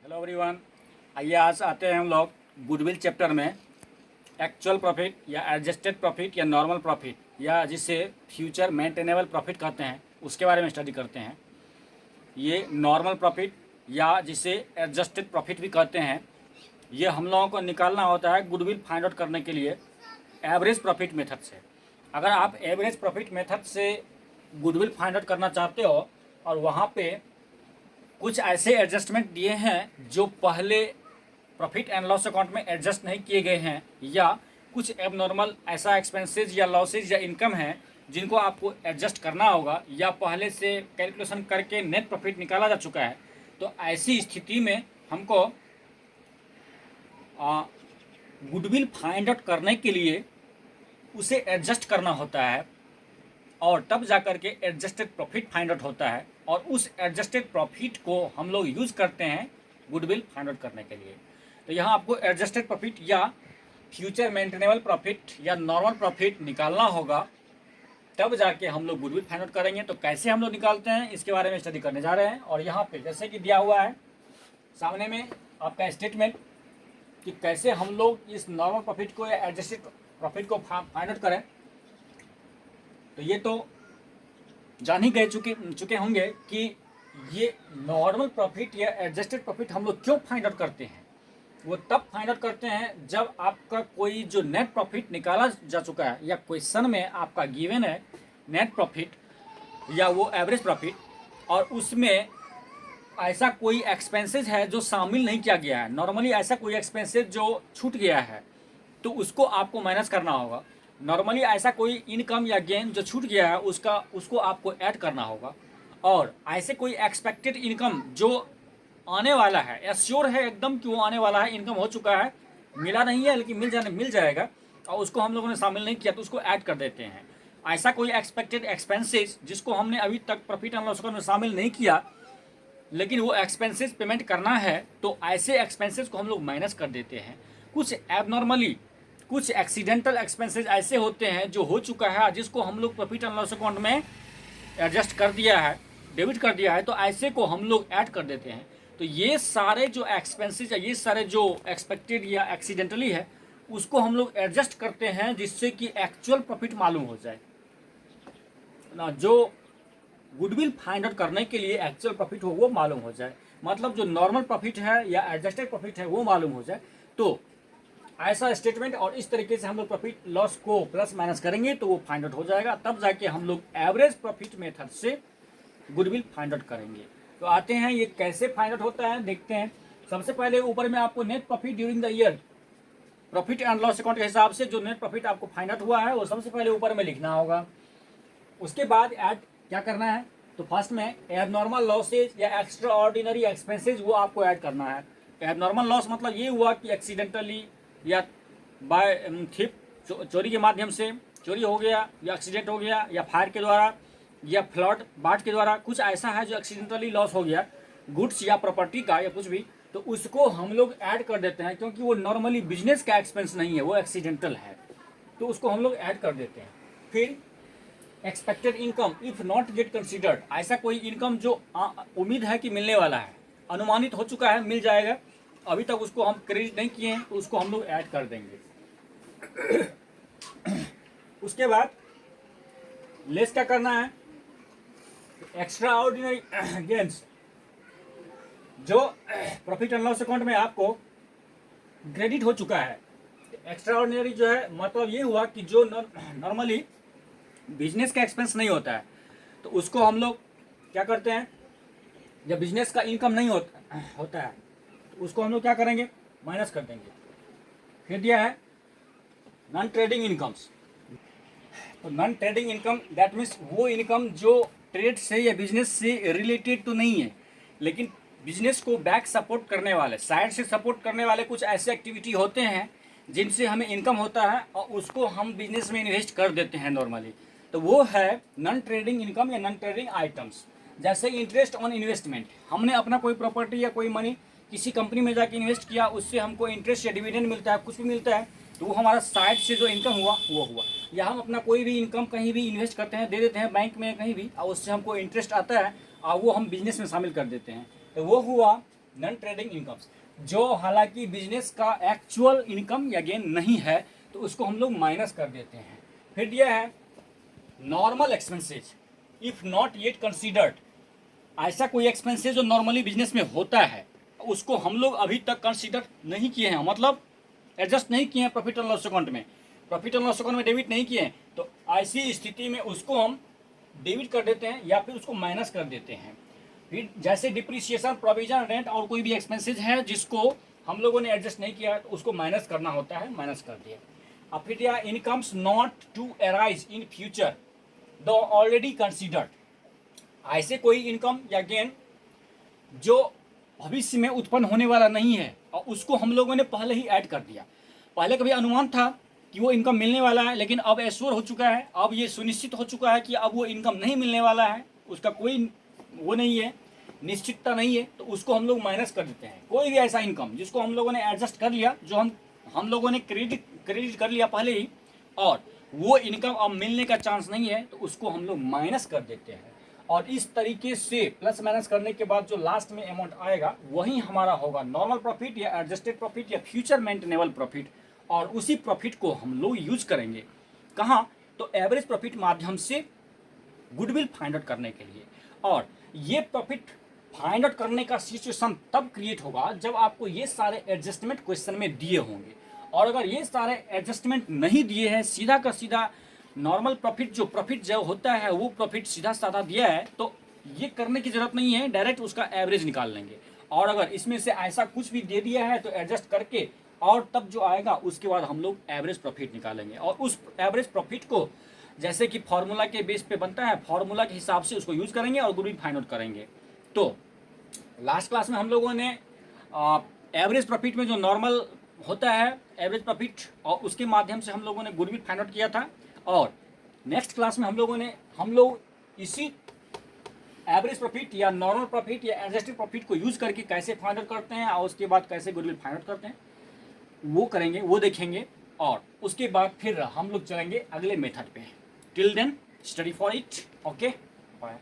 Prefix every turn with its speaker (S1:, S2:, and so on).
S1: Hello everyone. आइए आज आते हैं हम लोग गुडविल चैप्टर में। एक्चुअल प्रॉफिट या एडजस्टेड प्रॉफिट या नॉर्मल प्रॉफिट या जिसे फ्यूचर मेंटेनेबल प्रॉफिट कहते हैं उसके बारे में स्टडी करते हैं। ये नॉर्मल प्रॉफिट या जिसे एडजस्टेड प्रॉफिट भी कहते हैं, ये हम लोगों को निकालना होता है गुडविल फाइंड आउट करने के लिए एवरेज प्रॉफिट मेथड से। अगर आप एवरेज प्रॉफिट मेथड से गुडविल फाइंड आउट करना चाहते हो और वहाँ पे कुछ ऐसे एडजस्टमेंट दिए हैं जो पहले प्रॉफिट एंड लॉस अकाउंट में एडजस्ट नहीं किए गए हैं, या कुछ एबनॉर्मल ऐसा एक्सपेंसेस या लॉसेज या इनकम है जिनको आपको एडजस्ट करना होगा, या पहले से कैलकुलेशन करके नेट प्रॉफिट निकाला जा चुका है, तो ऐसी स्थिति में हमको गुडविल फाइंड आउट करने के लिए उसे एडजस्ट करना होता है और तब जाकर के एडजस्टेड प्रॉफिट फाइंड आउट होता है, और उस एडजस्टेड प्रॉफिट को हम लोग यूज़ करते हैं गुडविल फाइंड आउट करने के लिए। तो यहाँ आपको एडजस्टेड प्रॉफिट या फ्यूचर मेंटेनेबल प्रॉफिट या नॉर्मल प्रॉफिट निकालना होगा, तब जाके हम लोग गुडविल फाइंड आउट करेंगे। तो कैसे हम लोग निकालते हैं इसके बारे में स्टडी करने जा रहे हैं। और यहाँ पे जैसे कि दिया हुआ है सामने में आपका स्टेटमेंट कि कैसे हम लोग इस नॉर्मल प्रॉफिट को या एडजस्टेड प्रॉफिट को फाइंड आउट करें। तो ये तो जान ही गए चुके होंगे कि ये नॉर्मल प्रॉफिट या एडजस्टेड प्रॉफिट हम लोग क्यों फाइंड आउट करते हैं। वो तब फाइंड आउट करते हैं जब आपका कोई जो नेट प्रॉफिट निकाला जा चुका है या क्वेश्चन में आपका गिवन है नेट प्रॉफिट या वो एवरेज प्रॉफिट, और उसमें ऐसा कोई एक्सपेंसेस है जो शामिल नहीं किया गया है। नॉर्मली ऐसा कोई एक्सपेंसेस जो छूट गया है तो उसको आपको माइनस करना होगा। नॉर्मली ऐसा कोई इनकम या गेन जो छूट गया है उसको आपको ऐड करना होगा। और ऐसे कोई एक्सपेक्टेड इनकम जो आने वाला है, एश्योर है एकदम कि वो आने वाला है, इनकम हो चुका है, मिला नहीं है लेकिन मिल जाएगा, और उसको हम लोगों ने शामिल नहीं किया तो उसको ऐड कर देते हैं। ऐसा कोई एक्सपेक्टेड एक्सपेंसेस जिसको हमने अभी तक प्रॉफिट एंड लॉस अकाउंट में शामिल नहीं किया लेकिन वो एक्सपेंसेस पेमेंट करना है, तो ऐसे एक्सपेंसेस को हम लोग माइनस कर देते हैं। कुछ एबनॉर्मली कुछ एक्सीडेंटल एक्सपेंसेस ऐसे होते हैं जो हो चुका है जिसको हम लोग प्रॉफिट एंड लॉस अकाउंट में एडजस्ट कर दिया है, डेबिट कर दिया है, तो ऐसे को हम लोग ऐड कर देते हैं। तो ये सारे जो एक्सपेंसेस या ये सारे जो एक्सपेक्टेड या एक्सीडेंटली है उसको हम लोग एडजस्ट करते हैं जिससे कि एक्चुअल प्रॉफिट मालूम हो जाए ना। जो गुडविल फाइंड आउट करने के लिए एक्चुअल प्रॉफिट हो वो मालूम हो जाए, मतलब जो नॉर्मल प्रॉफिट है या एडजस्टेड प्रॉफिट है वो मालूम हो जाए। तो ऐसा स्टेटमेंट और इस तरीके से हम लोग प्रॉफिट लॉस को प्लस माइनस करेंगे तो वो फाइंड आउट हो जाएगा। तब जाके हम लोग एवरेज प्रॉफिट मेथड से गुडविल फाइंड आउट करेंगे। तो आते हैं ये कैसे फाइंड आउट होता है, देखते हैं। सबसे पहले ऊपर में आपको net profit during the year, profit and loss account के हिसाब से जो नेट प्रॉफिट आपको फाइंड आउट हुआ है वो सबसे पहले ऊपर में लिखना होगा। उसके बाद ऐड क्या करना है, तो फर्स्ट में एबनॉर्मल लॉसेज या एक्स्ट्रा ऑर्डिनरी एक्सपेंसेज वो आपको ऐड करना है। एबनॉर्मल लॉस मतलब ये हुआ कि एक्सीडेंटली या बाय थिप चोरी के माध्यम से चोरी हो गया, या एक्सीडेंट हो गया, या फायर के द्वारा, या फ्लड बाढ़ के द्वारा, कुछ ऐसा है जो एक्सीडेंटली लॉस हो गया गुड्स या प्रॉपर्टी का या कुछ भी, तो उसको हम लोग ऐड कर देते हैं क्योंकि वो नॉर्मली बिजनेस का एक्सपेंस नहीं है, वो एक्सीडेंटल है, तो उसको हम लोग ऐड कर देते हैं। फिर expected income if not gate considered, ऐसा कोई इनकम जो उम्मीद है कि मिलने वाला है, अनुमानित हो चुका है, मिल जाएगा, अभी तक उसको हम क्रेडिट नहीं किए हैं, तो उसको हम लोग ऐड कर देंगे। उसके बाद लेस क्या करना है, एक्स्ट्रा ऑर्डिनरी गेन्स जो प्रॉफिट एंड लॉस अकाउंट में आपको क्रेडिट हो चुका है। एक्स्ट्रा ऑर्डिनरी जो है मतलब ये हुआ कि जो नॉर्मली बिजनेस का एक्सपेंस नहीं होता है, तो उसको हम लोग क्या करते हैं, जब बिजनेस का इनकम नहीं होता है तो उसको हम लोग क्या करेंगे, माइनस कर देंगे। फिर दिया है नॉन ट्रेडिंग इनकम्स। तो non trading income that means वो इनकम जो ट्रेड से या बिजनेस से रिलेटेड तो नहीं है, लेकिन बिजनेस को बैक सपोर्ट करने वाले, साइड से सपोर्ट करने वाले कुछ ऐसे एक्टिविटी होते हैं जिनसे हमें इनकम होता है और उसको हम बिजनेस में इन्वेस्ट कर देते हैं नॉर्मली। तो वो है नॉन ट्रेडिंग इनकम या नॉन ट्रेडिंग आइटम्स। जैसे इंटरेस्ट ऑन इन्वेस्टमेंट, हमने अपना कोई प्रॉपर्टी या कोई मनी किसी कंपनी में जाके इन्वेस्ट किया, उससे हमको इंटरेस्ट या डिविडेंड मिलता है, कुछ भी मिलता है, तो वो हमारा साइड से जो इनकम हुआ वो हुआ। या हम अपना कोई भी इनकम कहीं भी इन्वेस्ट करते हैं, दे देते हैं बैंक में कहीं भी, और उससे हमको इंटरेस्ट आता है और वो हम बिजनेस में शामिल कर देते हैं, तो वो हुआ नॉन ट्रेडिंग इनकम्स, जो हालांकि बिजनेस का एक्चुअल इनकम या गेन नहीं है, तो उसको हम लोग माइनस कर देते हैं। फिर दिया है normal expenses if not yet considered, ऐसा कोई एक्सपेंसेज जो नॉर्मली बिजनेस में होता है उसको हम लोग अभी तक कंसीडर नहीं किए हैं, मतलब एडजस्ट नहीं किए हैं प्रॉफिट एंड लॉस अकाउंट में, प्रॉफिट एंड लॉस अकाउंट में डेबिट नहीं किए हैं, तो ऐसी स्थिति में उसको हम डेबिट कर देते हैं या फिर उसको माइनस कर देते हैं। फिर जैसे डिप्रिसिएशन, प्रोविजन, रेंट और कोई भी एक्सपेंसेज है जिसको हम लोगों ने एडजस्ट नहीं किया तो उसको माइनस करना होता है, माइनस कर दिया। अब फिर दिया incomes not to arise in future though already considered, ऐसे कोई इनकम या गेन जो भविष्य में उत्पन्न होने वाला नहीं है और उसको हम लोगों ने पहले ही ऐड कर दिया। पहले कभी अनुमान था कि वो इनकम मिलने वाला है, लेकिन अब एश्योर हो चुका है, अब ये सुनिश्चित हो चुका है कि अब वो इनकम नहीं मिलने वाला है, उसका कोई वो नहीं है, निश्चितता नहीं है, तो उसको हम लोग माइनस कर देते हैं। कोई भी ऐसा इनकम जिसको हम लोगों ने एडजस्ट कर लिया, जो हम लोगों ने क्रेडिट कर लिया पहले ही, और वो इनकम अब मिलने का चांस नहीं है, तो उसको हम लोग माइनस कर देते हैं। और इस तरीके से प्लस माइनस करने के बाद जो लास्ट में अमाउंट आएगा वही हमारा होगा नॉर्मल प्रॉफिट या एडजस्टेड प्रॉफिट या फ्यूचर मेंटेनेबल प्रॉफिट। और उसी प्रॉफिट को हम लोग यूज करेंगे कहाँ, तो एवरेज प्रॉफिट माध्यम से गुडविल फाइंड आउट करने के लिए। और ये प्रॉफिट फाइंड आउट करने का सिचुएशन तब क्रिएट होगा जब आपको ये सारे एडजस्टमेंट क्वेश्चन में दिए होंगे। और अगर ये सारे एडजस्टमेंट नहीं दिए हैं, सीधा का सीधा नॉर्मल प्रॉफिट जो होता है वो प्रॉफिट सीधा साधा दिया है, तो ये करने की जरूरत नहीं है, डायरेक्ट उसका एवरेज निकाल लेंगे। और अगर इसमें से ऐसा कुछ भी दे दिया है तो एडजस्ट करके और तब जो आएगा उसके बाद हम लोग एवरेज प्रॉफिट निकालेंगे। और उस एवरेज प्रॉफिट को जैसे कि फॉर्मूला के बेस पे बनता है, फॉर्मूला के हिसाब से उसको यूज करेंगे और गुडविल फाइंड आउट करेंगे। तो लास्ट क्लास में हम लोगों ने एवरेज प्रॉफिट में जो नॉर्मल होता है एवरेज प्रॉफिट, और उसके माध्यम से हम लोगों ने गुडविल फाइंड आउट किया था। और नेक्स्ट क्लास में हम लोग इसी एवरेज प्रॉफिट या नॉर्मल प्रॉफिट या एडजस्टेड प्रॉफिट को यूज करके कैसे फाइंड आउट करते हैं और उसके बाद कैसे गुडविल फाइंड आउट करते हैं वो करेंगे, वो देखेंगे। और उसके बाद फिर हम लोग चलेंगे अगले मेथड पे। Till then study for it, okay bye.